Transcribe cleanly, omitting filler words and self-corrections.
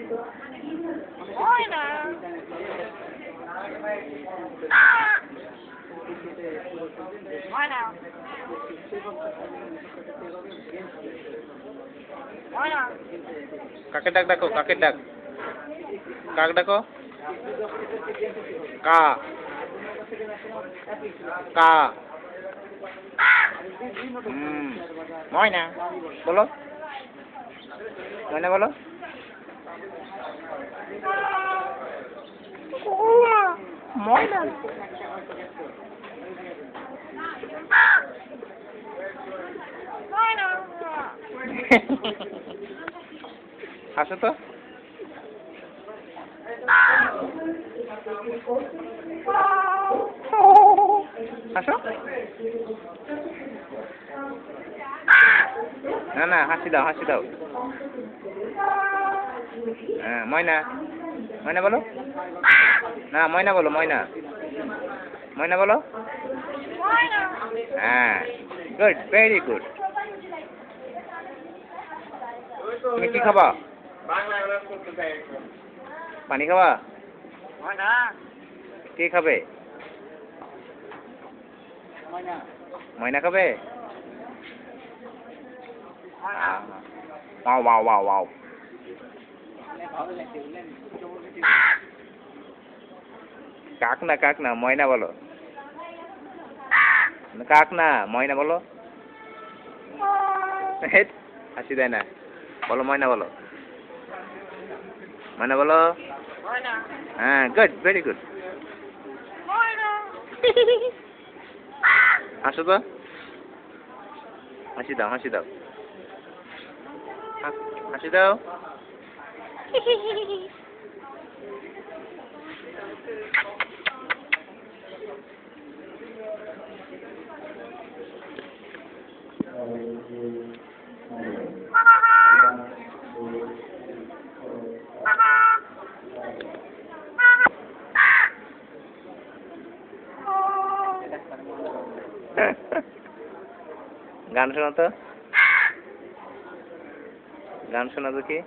ময়না ময়না ময়না কাকে ডাক ডাকো, কাকে ডাক, কাক ডাকো, কা কা ময়না বলো, ময়না বলো। ময়না হাসো তো। হাসো না না, হাসি দাও, হাসি দাও। হ্যাঁ ময়না, ময়না বলো না, ময়না বলো, ময়না, ময়না বলো। হ্যাঁ গুড, ভেরি গুড। তুমি কি খাবা? পানি খাবা? কে খাবে? ময়না খাবে? Wow wow wow wow. কাক না, কাক না, ময়না বলো। কাক না, ময়না বলো। হাসি দেয় না, বলো ময়না বলো, ময়না বলো। হ্যাঁ গুড, ভেরি গুড। হাসো তো, হাসি দাও, হাসি দাও, হাসি দাও। গান শোনাতো, গান শোনাতো কি?